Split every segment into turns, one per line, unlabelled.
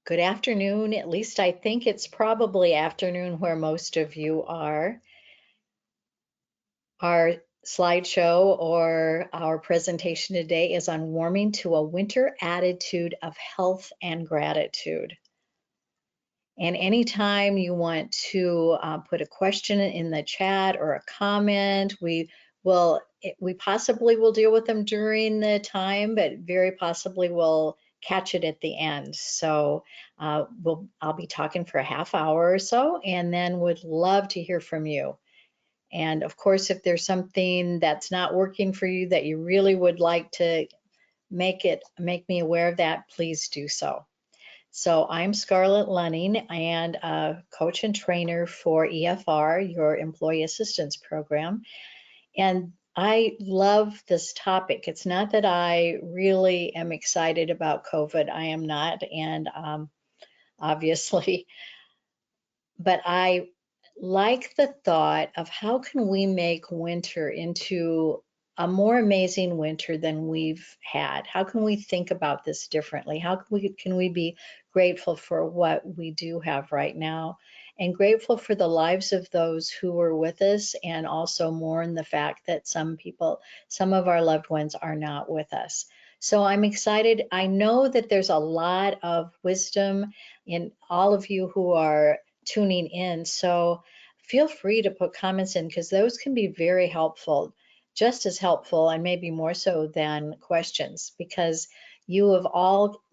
Good afternoon. At least I think it's probably afternoon where most of you are. Our slideshow or our presentation today is on warming to a winter attitude of health and gratitude. And anytime you want to put a question in the chat or a comment, we possibly will deal with them during the time, but very possibly we'll catch it at the end. So I'll be talking for a half hour or so, and then would love to hear from you. And of course, if there's something that's not working for you that you really would like to make me aware of that, please do so. So I'm Scarlett Lunning and a coach and trainer for EFR, your Employee Assistance Program. And I love this topic. It's not that I really am excited about COVID. I am not, and obviously, but I like the thought of how can we make winter into a more amazing winter than we've had? How can we think about this differently? How can we be grateful for what we do have right now and grateful for the lives of those who were with us, and also mourn the fact that some of our loved ones are not with us. So I'm excited. I know that there's a lot of wisdom in all of you who are tuning in. So feel free to put comments in because those can be very helpful, just as helpful and maybe more so than questions, because you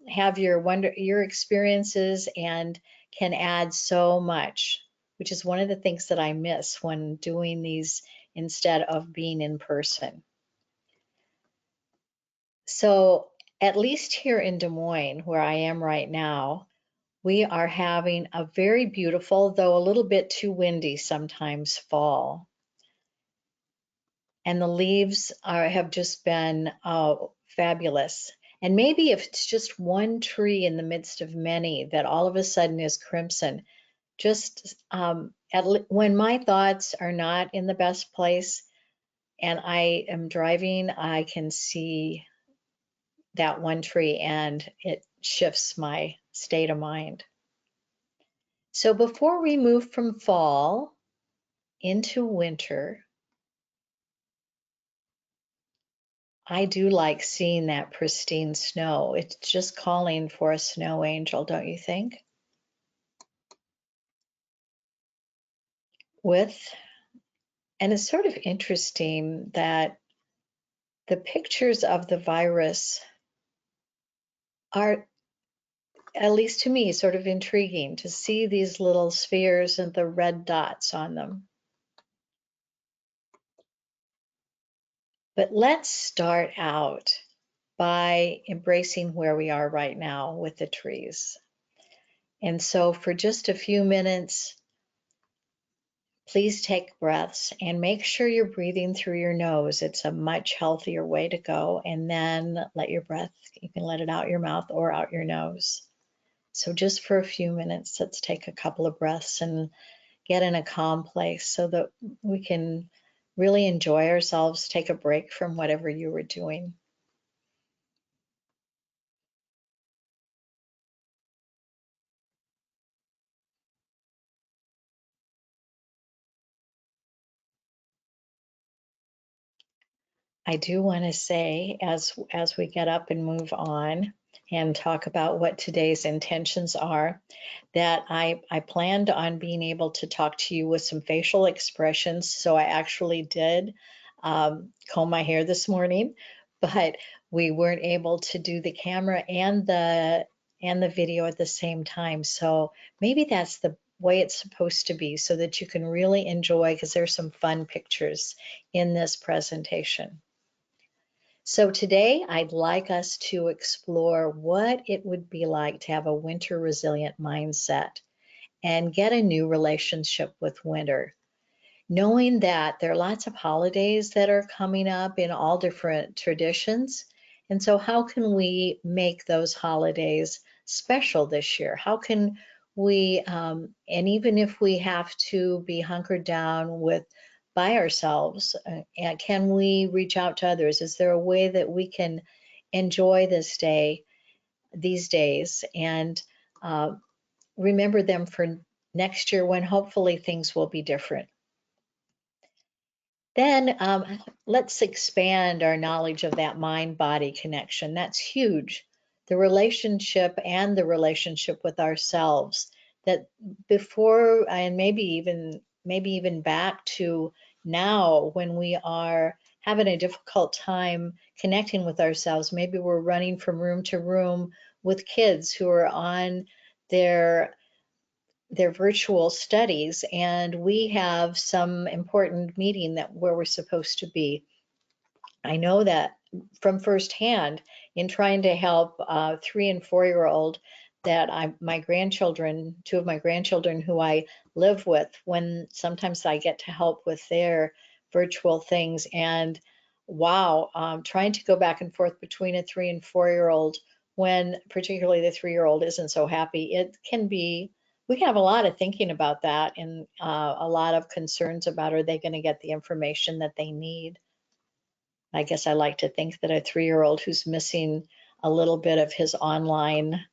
have your experiences and can add so much, which is one of the things that I miss when doing these instead of being in person. So at least here in Des Moines, where I am right now, we are having a very beautiful, though a little bit too windy sometimes, fall. And the leaves have just been fabulous. And maybe if it's just one tree in the midst of many that all of a sudden is crimson, just when my thoughts are not in the best place and I am driving, I can see that one tree and it shifts my state of mind. So before we move from fall into winter, I do like seeing that pristine snow. It's just calling for a snow angel, don't you think? And it's sort of interesting that the pictures of the virus are, at least to me, sort of intriguing to see these little spheres and the red dots on them. But let's start out by embracing where we are right now with the trees. And so for just a few minutes, please take breaths and make sure you're breathing through your nose. It's a much healthier way to go. And then you can let it out your mouth or out your nose. So just for a few minutes, let's take a couple of breaths and get in a calm place so that we can really enjoy ourselves, take a break from whatever you were doing. I do want to say, as we get up and move on and talk about what today's intentions are, that I planned on being able to talk to you with some facial expressions. So I actually did comb my hair this morning, but we weren't able to do the camera and the video at the same time. So maybe that's the way it's supposed to be, so that you can really enjoy, because there's some fun pictures in this presentation. So today I'd like us to explore what it would be like to have a winter resilient mindset and get a new relationship with winter, knowing that there are lots of holidays that are coming up in all different traditions. And so how can we make those holidays special this year? How can we, and even if we have to be hunkered down by ourselves, can we reach out to others? Is there a way that we can enjoy these days and uh, remember them for next year when hopefully things will be different. Then let's expand our knowledge of that mind-body connection. That's huge. The relationship and the relationship with ourselves. That before and maybe even back to now when we are having a difficult time connecting with ourselves. Maybe we're running from room to room with kids who are on their virtual studies, and we have some important meeting that where we're supposed to be. I know that from firsthand in trying to help 3 and 4 year old that my grandchildren, two of my grandchildren who I live with, when sometimes I get to help with their virtual things. And wow, trying to go back and forth between a 3 and 4 year old when particularly the 3 year old isn't so happy, it can be, we can have a lot of thinking about that and a lot of concerns about are they going to get the information that they need. I guess I like to think that a 3 year old who's missing a little bit of his online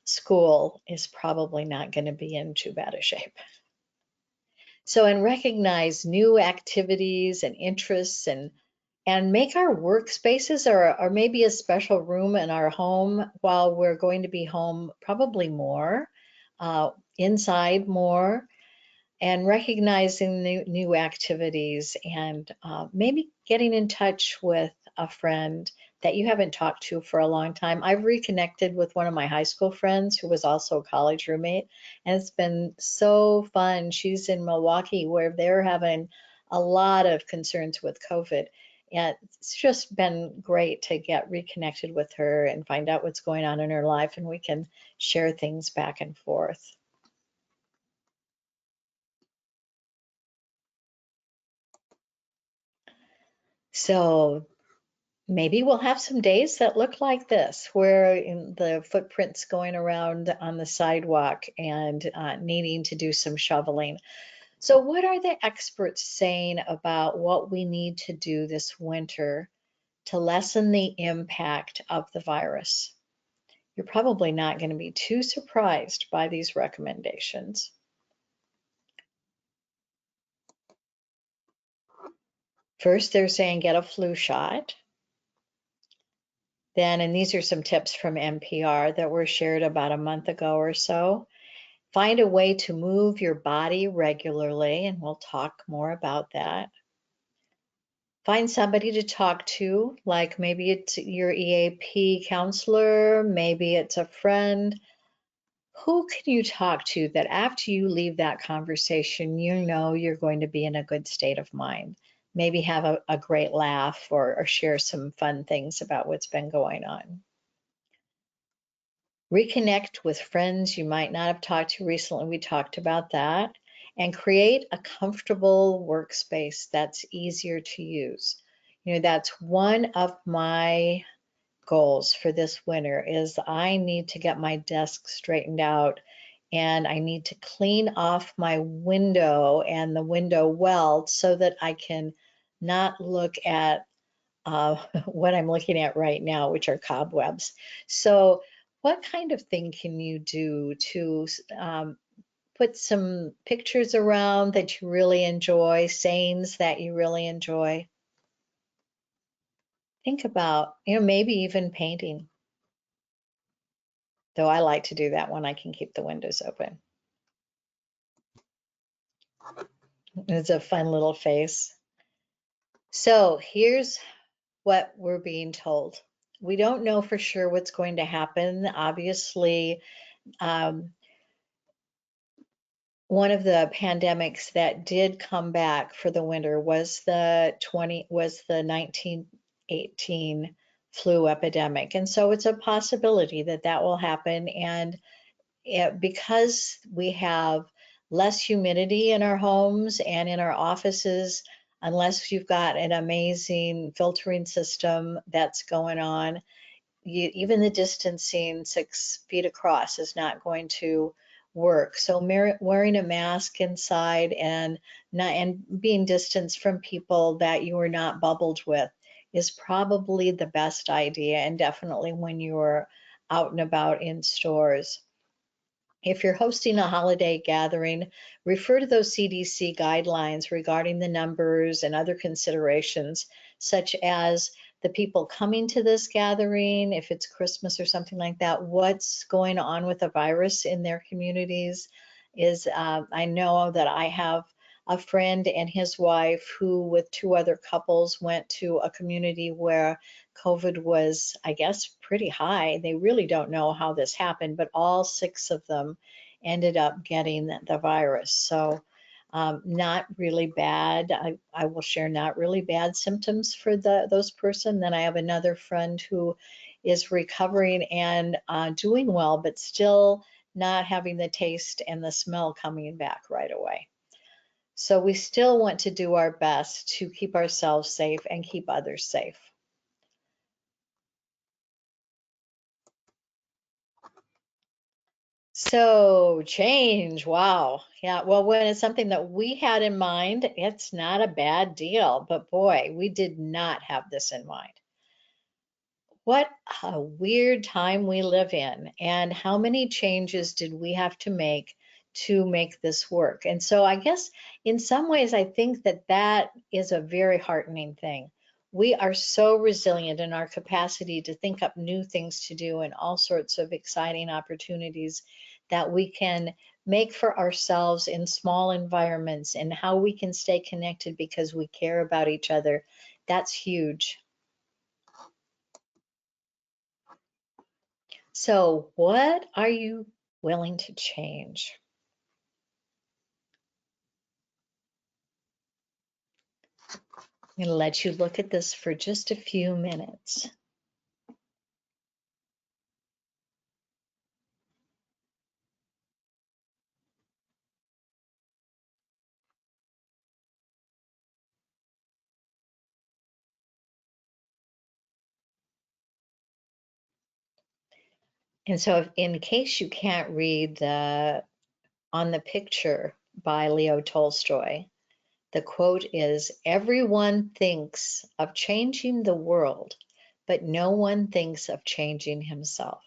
school is probably not going to be in too bad a shape. So, and recognize new activities and interests and make our workspaces or maybe a special room in our home while we're going to be home probably more, inside more, and recognizing new activities and maybe getting in touch with a friend that you haven't talked to for a long time. I've reconnected with one of my high school friends who was also a college roommate, and it's been so fun. She's in Milwaukee where they're having a lot of concerns with COVID. And it's just been great to get reconnected with her and find out what's going on in her life, and we can share things back and forth. So maybe we'll have some days that look like this, where in the footprints going around on the sidewalk and needing to do some shoveling. So, what are the experts saying about what we need to do this winter to lessen the impact of the virus? You're probably not going to be too surprised by these recommendations. First, they're saying get a flu shot. Then, and these are some tips from NPR that were shared about a month ago or so. Find a way to move your body regularly, and we'll talk more about that. Find somebody to talk to, like maybe it's your EAP counselor, maybe it's a friend. Who can you talk to that after you leave that conversation, you know you're going to be in a good state of mind? Maybe have a great laugh or share some fun things about what's been going on. Reconnect with friends you might not have talked to recently. We talked about that. And create a comfortable workspace that's easier to use. You know, that's one of my goals for this winter is I need to get my desk straightened out and I need to clean off my window and the window weld so that I can not look at what I'm looking at right now, which are cobwebs. So, what kind of thing can you do to put some pictures around that you really enjoy, sayings that you really enjoy? Think about, maybe even painting, though I like to do that when I can keep the windows open. It's a fun little face. So, here's what we're being told. We don't know for sure what's going to happen. Obviously, one of the pandemics that did come back for the winter was the 1918 flu epidemic. And so it's a possibility that that will happen. And because we have less humidity in our homes and in our offices, unless you've got an amazing filtering system that's going on, even the distancing 6 feet across is not going to work. So wearing a mask inside and being distanced from people that you are not bubbled with is probably the best idea, and definitely when you're out and about in stores. If you're hosting a holiday gathering, refer to those CDC guidelines regarding the numbers and other considerations, such as the people coming to this gathering, if it's Christmas or something like that, what's going on with the virus in their communities. I know that I have a friend and his wife who, with two other couples, went to a community where COVID was, I guess, pretty high. They really don't know how this happened, but all six of them ended up getting the virus. So, not really bad. I will share not really bad symptoms for those person. Then I have another friend who is recovering and doing well, but still not having the taste and the smell coming back right away. So we still want to do our best to keep ourselves safe and keep others safe. So change, wow. Yeah, well, when it's something that we had in mind, it's not a bad deal. But boy, we did not have this in mind. What a weird time we live in, and how many changes did we have to make this work? And so I guess in some ways, I think that that is a very heartening thing. We are so resilient in our capacity to think up new things to do and all sorts of exciting opportunities that we can make for ourselves in small environments, and how we can stay connected because we care about each other. That's huge. So, what are you willing to change? I'm going to let you look at this for just a few minutes. And so, in case you can't read the on the picture by Leo Tolstoy, the quote is, "Everyone thinks of changing the world, but no one thinks of changing himself."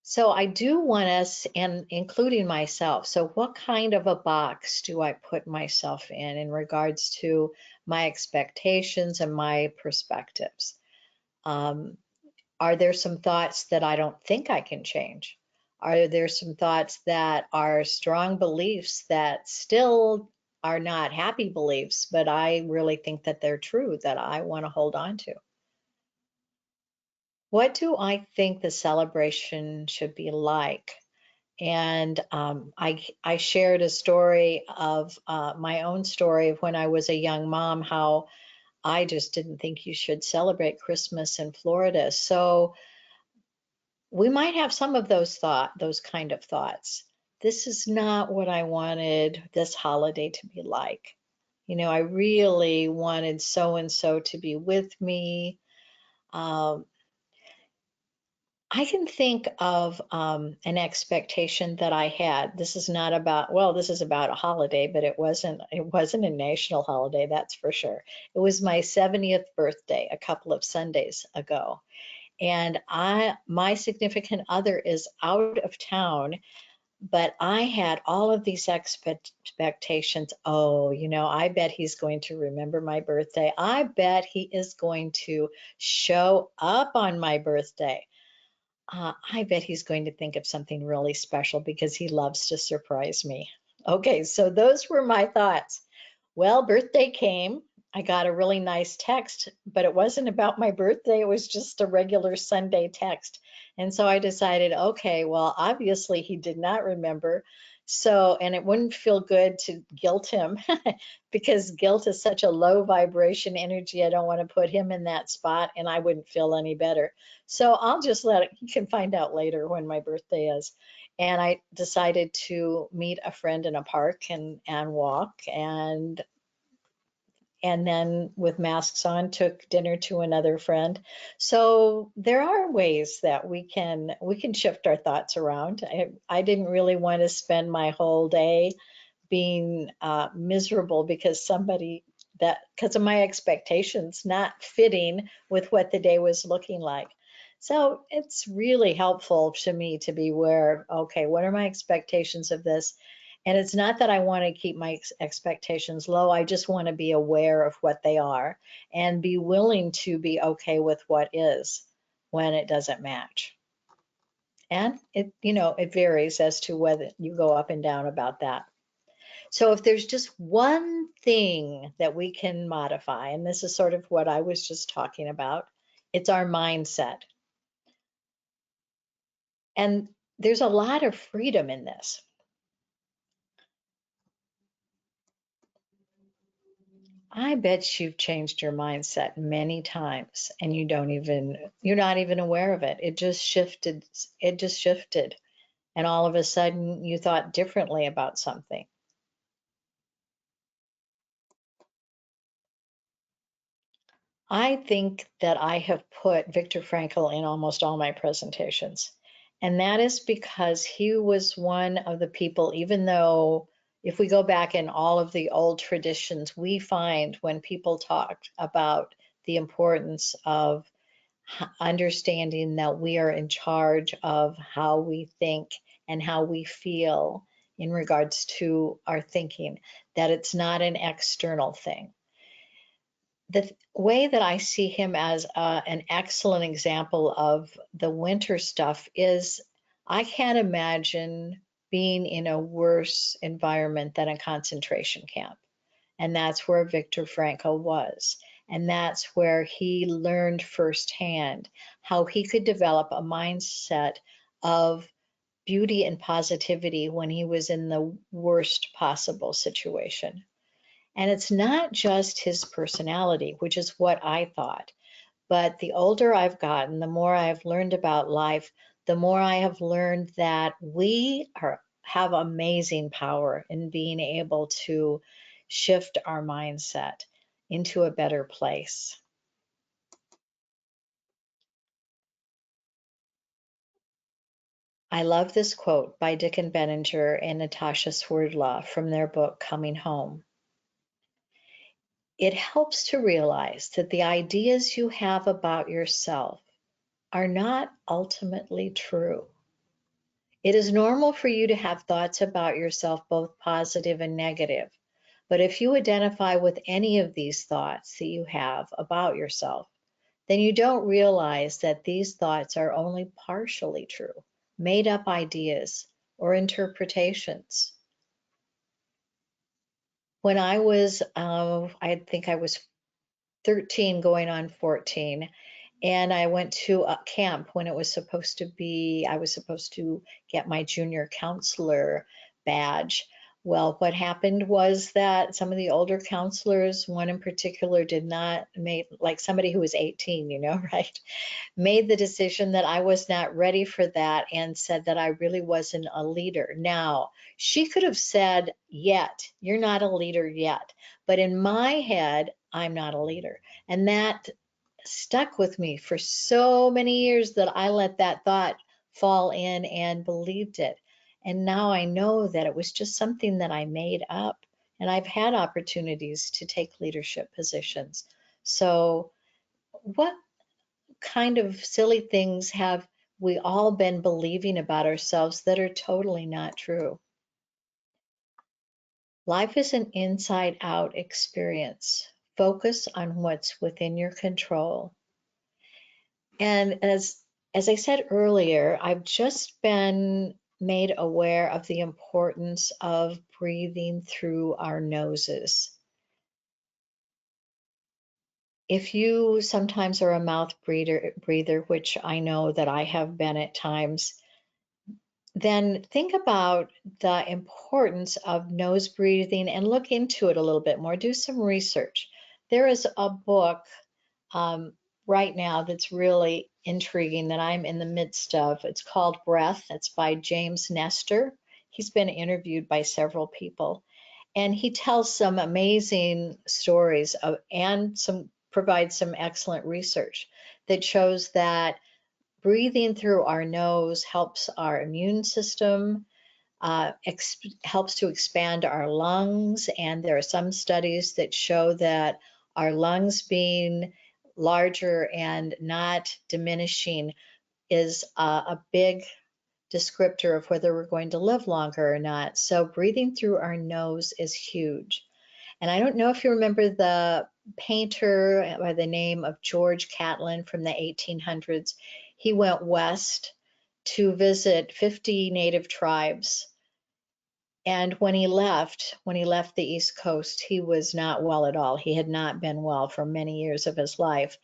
So I do want us, and including myself, so what kind of a box do I put myself in regards to my expectations and my perspectives? Um, are there some thoughts that I don't think I can change? Are there some thoughts that are strong beliefs that still are not happy beliefs, but I really think that they're true, that I want to hold on to? What do I think the celebration should be like? And I shared a story of my own story of when I was a young mom, how I just didn't think you should celebrate Christmas in Florida. So we might have some of those kind of thoughts. This is not what I wanted this holiday to be like. I really wanted so and so to be with me. Um, I can think of an expectation that I had. This is not about, well, this is about a holiday, but it wasn't a national holiday, that's for sure. It was my 70th birthday a couple of Sundays ago. And my significant other is out of town, but I had all of these expectations. Oh, I bet he's going to remember my birthday. I bet he is going to show up on my birthday. I bet he's going to think of something really special because he loves to surprise me. Okay, so those were my thoughts. Well, birthday came. I got a really nice text, but it wasn't about my birthday. It was just a regular Sunday text. And so I decided, okay, well, obviously he did not remember. So, and it wouldn't feel good to guilt him because guilt is such a low vibration energy. I don't want to put him in that spot and I wouldn't feel any better. So I'll just let it, you can find out later when my birthday is. And I decided to meet a friend in a park and walk, and then with masks on took dinner to another friend. So there are ways that we can shift our thoughts around. I didn't really want to spend my whole day being miserable because of my expectations not fitting with what the day was looking like. So it's really helpful to me to be aware of, okay, what are my expectations of this? And it's not that I want to keep my expectations low. I just want to be aware of what they are and be willing to be okay with what is when it doesn't match. And it varies as to whether you go up and down about that. So if there's just one thing that we can modify, and this is sort of what I was just talking about, it's our mindset. And there's a lot of freedom in this. I bet you've changed your mindset many times and you're not even aware of it. It just shifted. And all of a sudden you thought differently about something. I think that I have put Viktor Frankl in almost all my presentations. And that is because he was one of the people, even though if we go back in all of the old traditions, we find when people talked about the importance of understanding that we are in charge of how we think and how we feel in regards to our thinking, that it's not an external thing. The way that I see him as an excellent example of the winter stuff is I can't imagine being in a worse environment than a concentration camp. And that's where Viktor Frankl was. And that's where he learned firsthand how he could develop a mindset of beauty and positivity when he was in the worst possible situation. And it's not just his personality, which is what I thought. But the older I've gotten, the more I've learned about life, the more I have learned that have amazing power in being able to shift our mindset into a better place. I love this quote by Dickon Benninger and Natasha Swerdlaw from their book, Coming Home. It helps to realize that the ideas you have about yourself are not ultimately true. It is normal for you to have thoughts about yourself, both positive and negative. But if you identify with any of these thoughts that you have about yourself, then you don't realize that these thoughts are only partially true, made up ideas or interpretations. When I think I was 13 going on 14, and I went to a camp when I was supposed to get my junior counselor badge. Well, what happened was that some of the older counselors, one in particular, did not make, like somebody who was 18, right? Made the decision that I was not ready for that and said that I really wasn't a leader. Now, she could have said, yet, you're not a leader yet. But in my head, I'm not a leader. And that stuck with me for so many years that I let that thought fall in and believed it. And now I know that it was just something that I made up. And I've had opportunities to take leadership positions. So, what kind of silly things have we all been believing about ourselves that are totally not true? Life is an inside out experience. Focus on what's within your control. And as I said earlier, I've just been made aware of the importance of breathing through our noses. If you sometimes are a mouth breather, which I know that I have been at times, then think about the importance of nose breathing and look into it a little bit more. Do some research. There is a book um, right now that's really intriguing that I'm in the midst of. It's called Breath. It's by James Nestor. He's been interviewed by several people, and he tells some amazing stories and provides some excellent research that shows that breathing through our nose helps our immune system, helps to expand our lungs, and there are some studies that show that our lungs being larger and not diminishing is a big descriptor of whether we're going to live longer or not. So breathing through our nose is huge. And I don't know if you remember the painter by the name of George Catlin from the 1800s. He went west to visit 50 native tribes. And when he left the East Coast, he was not well at all. He had not been well for many years of his life.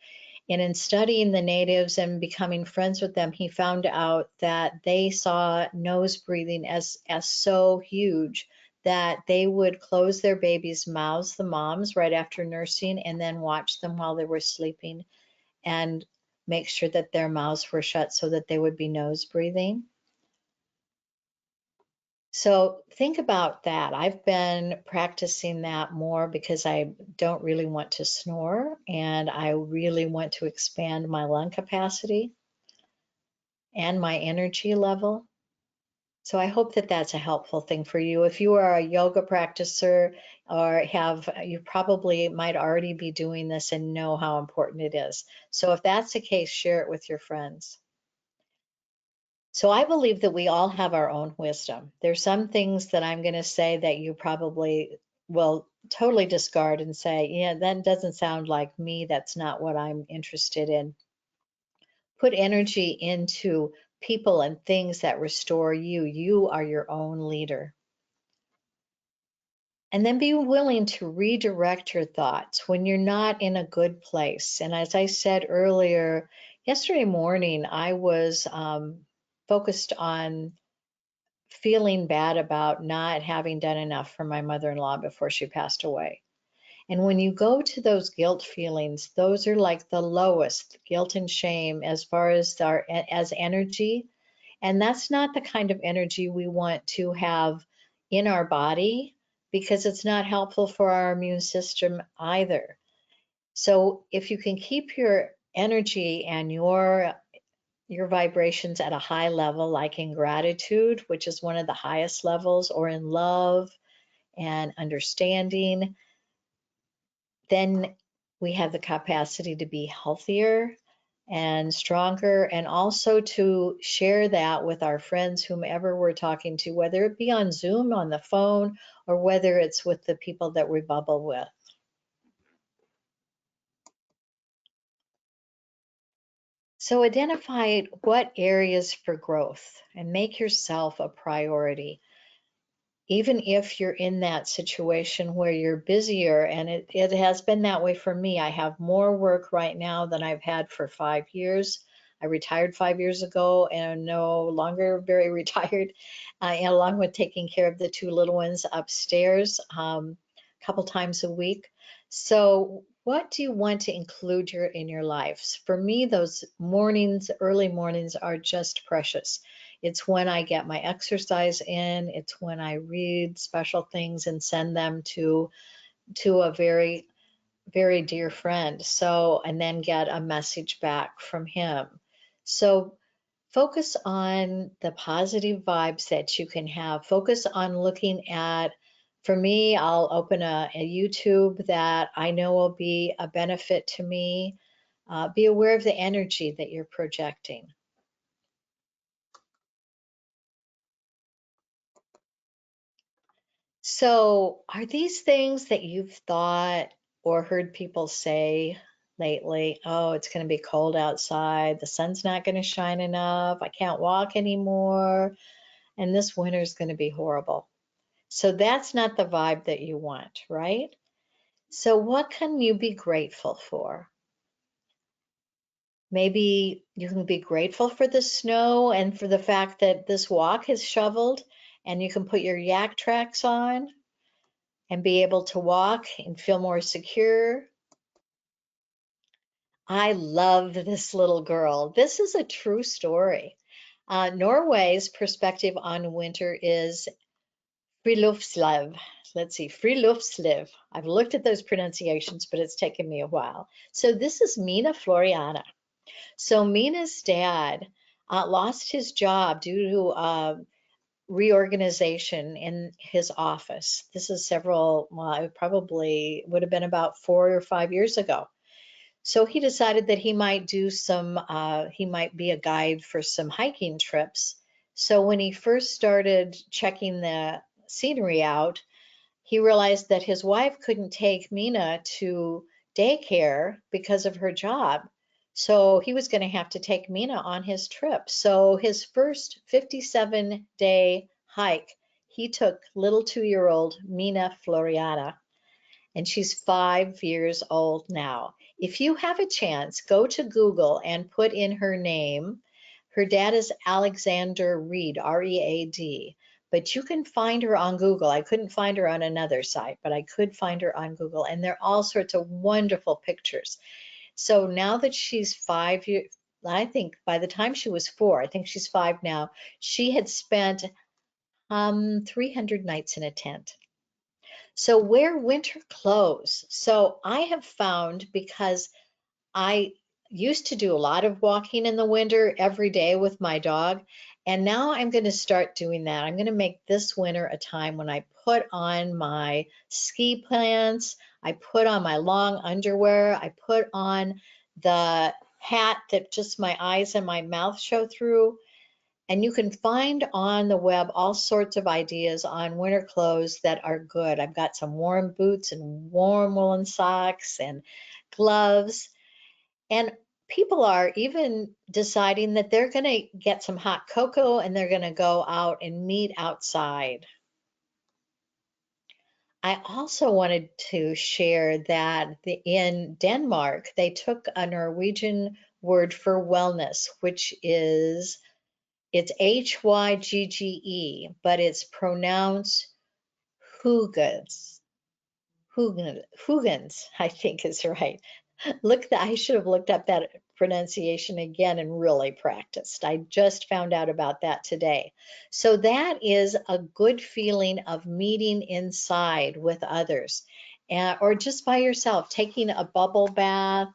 And in studying the natives and becoming friends with them, he found out that they saw nose breathing as so huge that they would close their babies' mouths, the moms, right after nursing, and then watch them while they were sleeping and make sure that their mouths were shut so that they would be nose breathing. So think about that. I've been practicing that more because I don't really want to snore and I really want to expand my lung capacity and my energy level. So I hope that that's a helpful thing for you. If you are a yoga practicer or you probably might already be doing this and know how important it is. So if that's the case, share it with your friends. So I believe that we all have our own wisdom. There's some things that I'm going to say that you probably will totally discard and say, yeah, that doesn't sound like me. That's not what I'm interested in. Put energy into people and things that restore you. You are your own leader. And then be willing to redirect your thoughts when you're not in a good place. And as I said earlier, yesterday morning, I was focused on feeling bad about not having done enough for my mother-in-law before she passed away. And when you go to those guilt feelings, those are like the lowest, guilt and shame as far as as energy. And that's not the kind of energy we want to have in our body because it's not helpful for our immune system either. So if you can keep your energy and your vibrations at a high level, like in gratitude, which is one of the highest levels, or in love and understanding, then we have the capacity to be healthier and stronger, and also to share that with our friends, whomever we're talking to, whether it be on Zoom, on the phone, or whether it's with the people that we bubble with. So identify what areas for growth and make yourself a priority. Even if you're in that situation where you're busier, and it has been that way for me. I have more work right now than I've had for 5 years. I retired 5 years ago and I'm no longer very retired, and along with taking care of the two little ones upstairs a couple times a week. So what do you want to include in your lives? For me, those mornings, early mornings, are just precious. It's when I get my exercise in. It's when I read special things and send them to a very, very dear friend. So, and then get a message back from him. So focus on the positive vibes that you can have. Focus on looking at, for me, I'll open a YouTube that I know will be a benefit to me. Be aware of the energy that you're projecting. So, are these things that you've thought or heard people say lately? Oh, it's going to be cold outside. The sun's not going to shine enough. I can't walk anymore. And this winter is going to be horrible. So, that's not the vibe that you want, right? So, what can you be grateful for? Maybe you can be grateful for the snow and for the fact that this walk is shoveled and you can put your yak tracks on and be able to walk and feel more secure. I love this little girl. This is a true story. Norway's perspective on winter is friluftsliv. Let's see, friluftsliv. I've looked at those pronunciations, but it's taken me a while. So this is Mina Floriana. So Mina's dad lost his job due to reorganization in his office. This is well, it probably would have been about 4 or 5 years ago. So he decided that he might be a guide for some hiking trips. So when he first started checking the scenery out, he realized that his wife couldn't take Mina to daycare because of her job. So he was going to have to take Mina on his trip. So his first 57-day hike, he took little 2-year-old Mina Floriana, and she's 5 years old now. If you have a chance, go to Google and put in her name. Her dad is Alexander Reed, R-E-A-D, but you can find her on Google. I couldn't find her on another site, but I could find her on Google, and there are all sorts of wonderful pictures. So now that she's 5 years, I think by the time she was 4, I think she's 5 now, she had spent 300 nights in a tent. So wear winter clothes. So I have found, because I used to do a lot of walking in the winter every day with my dog, and now I'm going to start doing that. I'm going to make this winter a time when I put on my ski pants, I put on my long underwear, I put on the hat that just my eyes and my mouth show through. And you can find on the web all sorts of ideas on winter clothes that are good. I've got some warm boots and warm woolen socks and gloves. And people are even deciding that they're going to get some hot cocoa and they're going to go out and meet outside. I also wanted to share that in Denmark, they took a Norwegian word for wellness, which is it's Hygge, but it's pronounced Hugans. Hugans, I think is right. I should have looked up that pronunciation again and really practiced. I just found out about that today. So that is a good feeling of meeting inside with others, or just by yourself, taking a bubble bath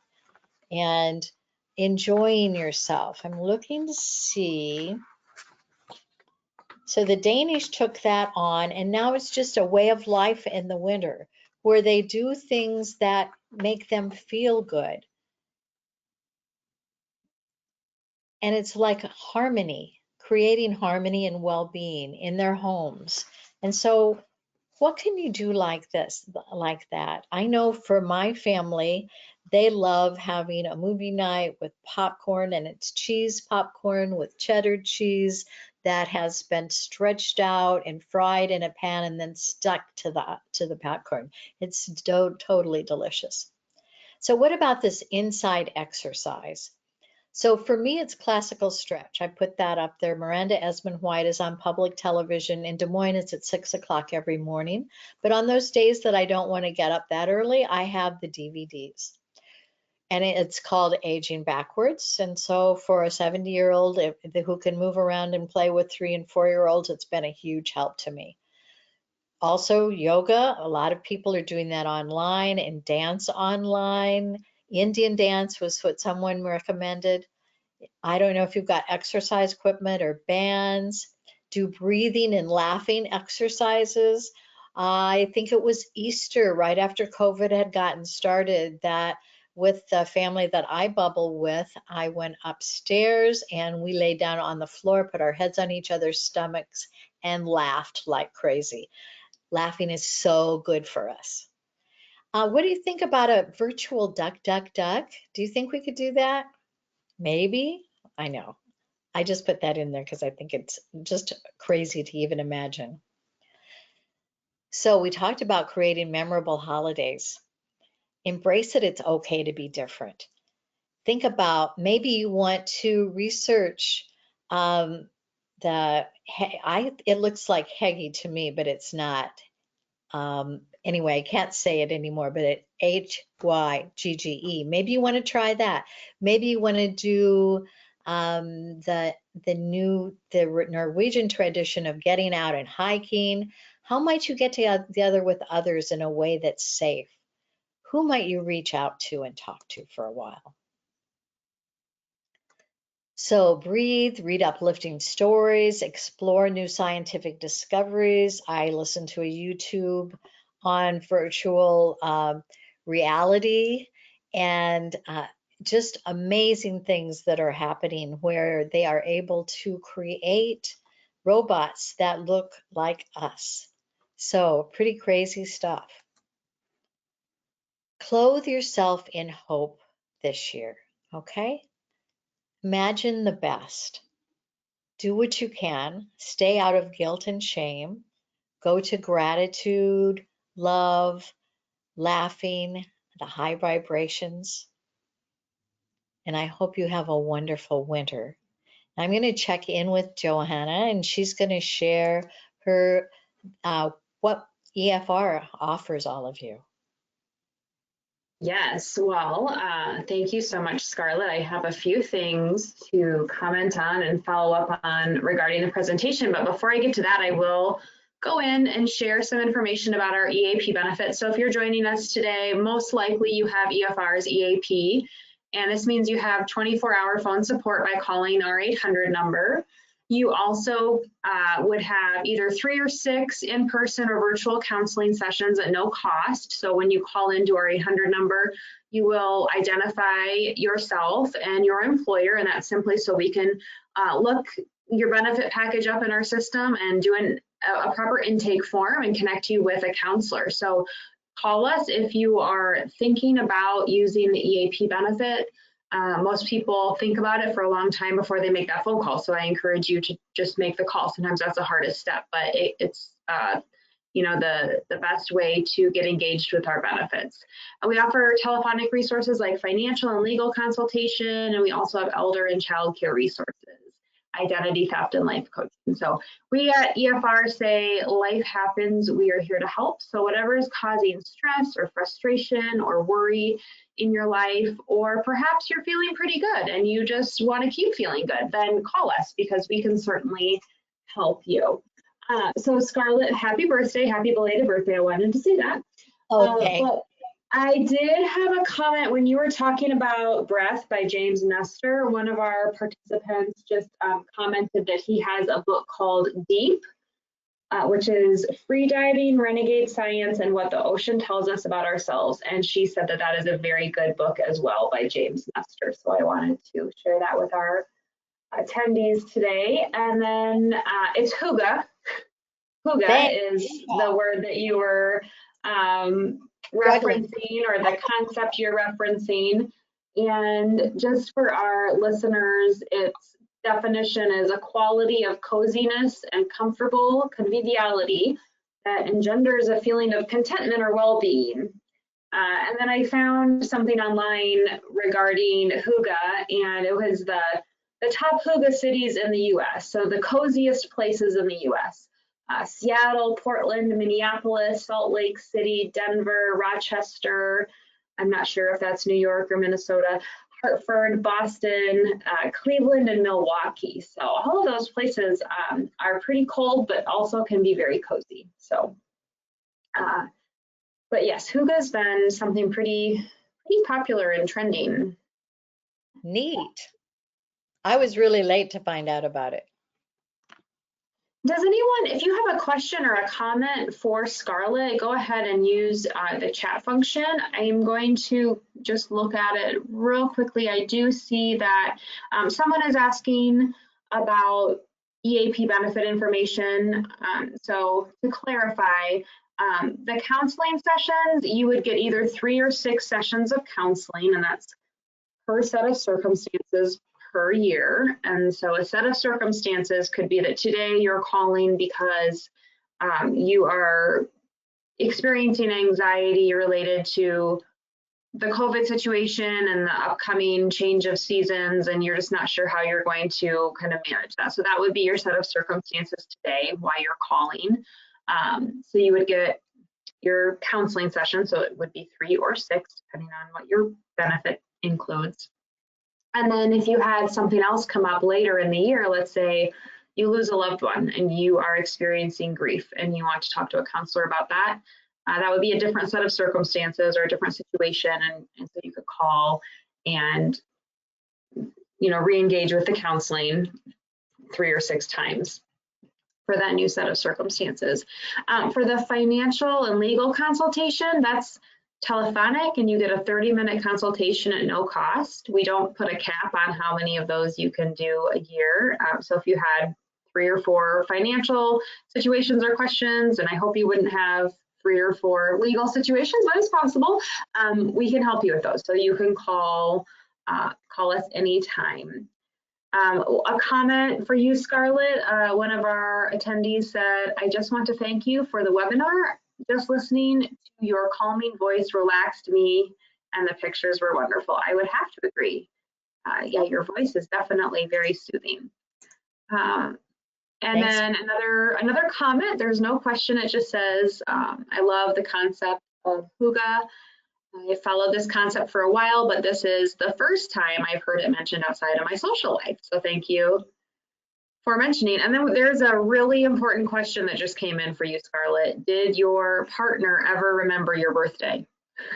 and enjoying yourself. I'm looking to see. So the Danish took that on, and now it's just a way of life in the winter where they do things that make them feel good. And it's like harmony, creating harmony and well-being in their homes. And so what can you do like this, like that? I know for my family, they love having a movie night with popcorn, and it's cheese popcorn with cheddar cheese that has been stretched out and fried in a pan and then stuck to the popcorn. It's totally delicious. So what about this inside exercise? So for me, it's classical stretch. I put that up there. Miranda Esmond White is on public television. In Des Moines, it's at 6 o'clock every morning. But on those days that I don't want to get up that early, I have the DVDs. And it's called Aging Backwards. And so for a 70-year-old who can move around and play with 3 and 4-year-olds, it's been a huge help to me. Also, yoga. A lot of people are doing that online, and dance online. Indian dance was what someone recommended. I don't know if you've got exercise equipment or bands. Do breathing and laughing exercises. I think it was Easter, right after COVID had gotten started, that with the family that I bubble with, I went upstairs and we laid down on the floor, put our heads on each other's stomachs, and laughed like crazy. Laughing is so good for us. What do you think about a virtual duck, duck, duck? Do you think we could do that? Maybe. I know. I just put that in there because I think it's just crazy to even imagine. So we talked about creating memorable holidays. Embrace it. It's okay to be different. Think about, maybe you want to research um, it looks like Heggie to me, but it's not. Anyway, I can't say it anymore, but it Hygge. Maybe you want to try that. Maybe you want to do the Norwegian tradition of getting out and hiking. How might you get together with others in a way that's safe? Who might you reach out to and talk to for a while? So breathe, read uplifting stories, explore new scientific discoveries. I listen to a YouTube on virtual reality, and just amazing things that are happening where they are able to create robots that look like us. So pretty crazy stuff. Clothe yourself in hope this year, okay? Imagine the best. Do what you can. Stay out of guilt and shame. Go to gratitude, love, laughing, the high vibrations. And I hope you have a wonderful winter. I'm going to check in with Johanna, and she's going to share her what EFR offers all of you.
Yes, well, thank you so much, Scarlett. I have a few things to comment on and follow up on regarding the presentation, but before I get to that, I will go in and share some information about our EAP benefits. So if you're joining us today, most likely you have EFR's EAP, and this means you have 24-hour phone support by calling our 800 number. You also would have either 3 or 6 in-person or virtual counseling sessions at no cost. So when you call into our 800 number, you will identify yourself and your employer, and that's simply so we can look your benefit package up in our system and do a proper intake form and connect you with a counselor. So call us if you are thinking about using the EAP benefit. Most people think about it for a long time before they make that phone call. So I encourage you to just make the call. Sometimes that's the hardest step, but it's you know, the best way to get engaged with our benefits. We offer telephonic resources like financial and legal consultation, and we also have elder and child care resources, identity theft, and life coaching. So we at EFR say life happens, we are here to help. So whatever is causing stress or frustration or worry in your life, or perhaps you're feeling pretty good and you just want to keep feeling good, then call us because we can certainly help you. So Scarlett, happy birthday, happy belated birthday. I wanted to say that.
Okay.
But I did have a comment when you were talking about Breath by James Nestor. One of our participants just commented that he has a book called Deep, which is Free Diving, Renegade Science, and What the Ocean Tells Us About Ourselves. And she said that that is a very good book as well by James Nestor. So I wanted to share that with our attendees today. And then it's Hygge. Hygge is the word that you were referencing, or the concept you're referencing. And just for our listeners, its definition is a quality of coziness and comfortable conviviality that engenders a feeling of contentment or well-being. And then I found something online regarding Hygge, and it was the top Hygge cities in the US, so the coziest places in the US. Seattle, Portland, Minneapolis, Salt Lake City, Denver, Rochester, I'm not sure if that's New York or Minnesota, Hartford, Boston, Cleveland, and Milwaukee. So all of those places are pretty cold, but also can be very cozy. So, but yes, Hygge's been something pretty popular and trending.
Neat. I was really late to find out about it.
Does anyone, if you have a question or a comment for Scarlett, go ahead and use the chat function. I'm going to just look at it real quickly. I do see that someone is asking about EAP benefit information. So to clarify, the counseling sessions, you would get either 3 or 6 sessions of counseling, and that's per set of circumstances per year. And so a set of circumstances could be that today you're calling because you are experiencing anxiety related to the COVID situation and the upcoming change of seasons, and you're just not sure how you're going to kind of manage that. So that would be your set of circumstances today while you're calling. So you would get your counseling session, so it would be 3 or 6, depending on what your benefit includes. And then if you had something else come up later in the year, let's say you lose a loved one and you are experiencing grief and you want to talk to a counselor about that, that would be a different set of circumstances or a different situation. And so you could call and, you know, re-engage with the counseling 3 or 6 times for that new set of circumstances. For the financial and legal consultation, that's telephonic, and you get a 30-minute consultation at no cost. We don't put a cap on how many of those you can do a year. So if you had 3 or 4 financial situations or questions, and I hope you wouldn't have 3 or 4 legal situations, but it's possible, we can help you with those. So you can call us anytime. A comment for you, Scarlett. One of our attendees said, I just want to thank you for the webinar. Just listening to your calming voice relaxed me, and the pictures were wonderful. I would have to agree. Yeah, your voice is definitely very soothing. And Thanks. Then another comment, there's no question, it just says, I love the concept of hygge. I followed this concept for a while, but this is the first time I've heard it mentioned outside of my social life. So thank you for mentioning. And then there's a really important question that just came in for you, Scarlett. Did your partner ever remember your birthday?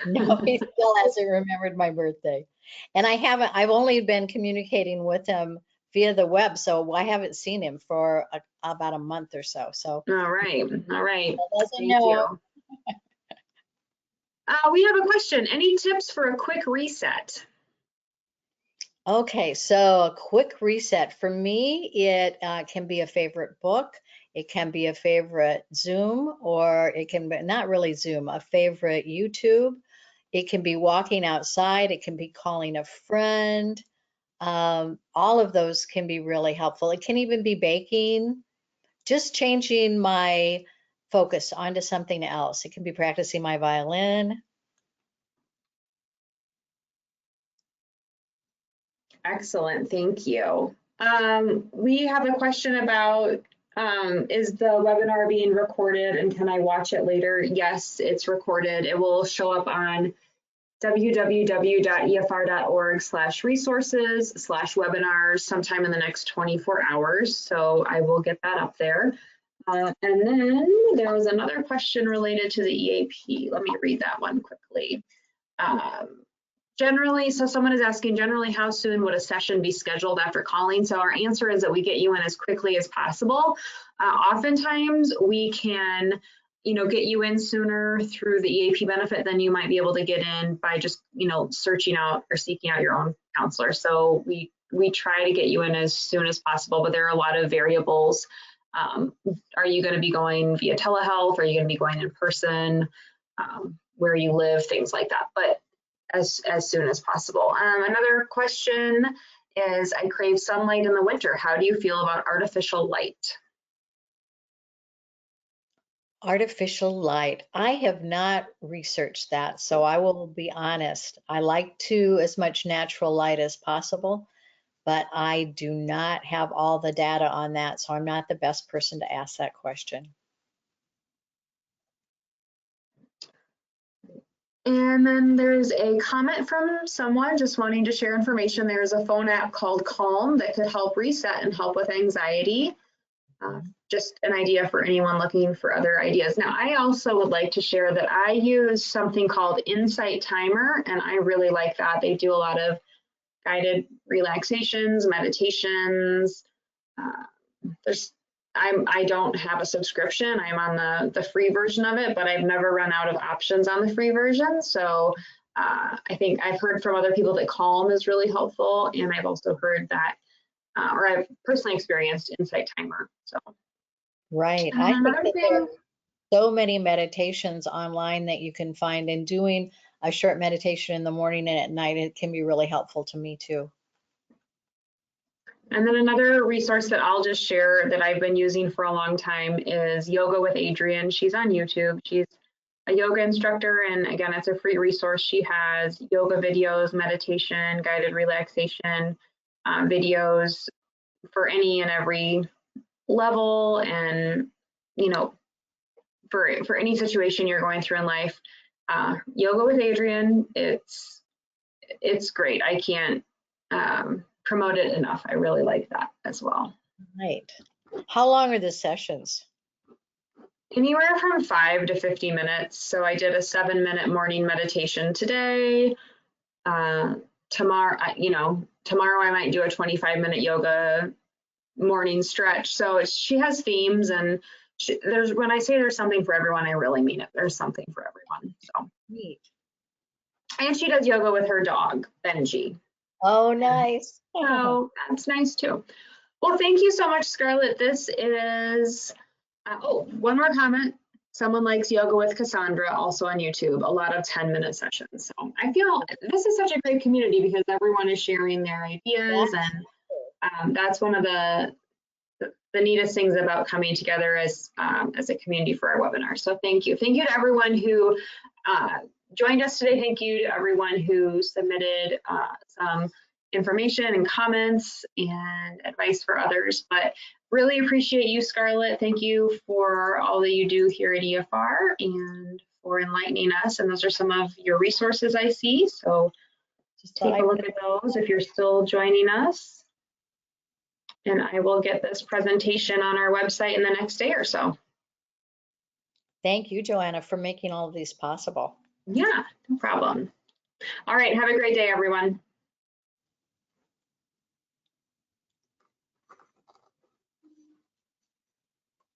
No, he still hasn't remembered my birthday. And I've only been communicating with him via the web, so I haven't seen him for about a month or so. So
all right.
Thank you.
We have a question. Any tips for a quick reset?
Okay, so a quick reset. For me, it can be a favorite book. It can be a favorite Zoom, or it can be, not really Zoom, a favorite YouTube. It can be walking outside. It can be calling a friend. All of those can be really helpful. It can even be baking, just changing my focus onto something else. It can be practicing my violin.
Excellent, thank you. We have a question about, is the webinar being recorded and can I watch it later? Yes, it's recorded. It will show up on www.efr.org/resources/webinars sometime in the next 24 hours. So I will get that up there. And then there was another question related to the EAP. Let me read that one quickly. Generally, so someone is asking, generally, how soon would a session be scheduled after calling? So our answer is that we get you in as quickly as possible. Oftentimes, we can, get you in sooner through the EAP benefit than you might be able to get in by just, searching out or seeking out your own counselor. So we try to get you in as soon as possible, but there are a lot of variables. Are you going to be going via telehealth? Are you going to be going in person? Where you live, things like that. But as soon as possible. Another question is, I crave sunlight in the winter. How do you feel about artificial light?
Artificial light. I have not researched that, so I will be honest. I like as much natural light as possible, but I do not have all the data on that, so I'm not the best person to ask that question.
And then there's a comment from someone just wanting to share information. There's a phone app called Calm that could help reset and help with anxiety. Just an idea for anyone looking for other ideas. Now, I also would like to share that I use something called Insight Timer, and I really like that. They do a lot of guided relaxations, meditations. I don't have a subscription. I'm on the free version of it, but I've never run out of options on the free version. So I think I've heard from other people that Calm is really helpful, and I've also heard that, or I've personally experienced Insight Timer. So
right, I think that there are so many meditations online that you can find, and doing a short meditation in the morning and at night, it can be really helpful to me too.
And then another resource that I'll just share that I've been using for a long time is Yoga with Adrienne. She's on YouTube. She's a yoga instructor, and again, it's a free resource. She has yoga videos, meditation, guided relaxation videos for any and every level, and for any situation you're going through in life. Yoga with Adrienne, it's great. I can't promote it enough. I really like that as well.
Right. How long are the sessions?
Anywhere from 5 to 50 minutes. So I did a 7-minute morning meditation today. Tomorrow, tomorrow I might do a 25-minute yoga morning stretch. So she has themes, and when I say there's something for everyone, I really mean it. There's something for everyone. So
neat.
And she does yoga with her dog, Benji.
Oh, nice.
So that's nice too. Well, thank you so much, Scarlett. This is, oh, one more comment. Someone likes yoga with Cassandra, also on YouTube, a lot of 10-minute sessions. So I feel this is such a great community because everyone is sharing their ideas, and that's one of the neatest things about coming together as a community for our webinar. So thank you. Thank you to everyone who joined us today. Thank you to everyone who submitted some information and comments and advice for others. But really appreciate you, Scarlett. Thank you for all that you do here at EFR and for enlightening us. And those are some of your resources I see. So just take a look at those if you're still joining us. And I will get this presentation on our website in the next day or so.
Thank you, Joanna, for making all of these possible.
Yeah, no problem. All right, have a great day, everyone.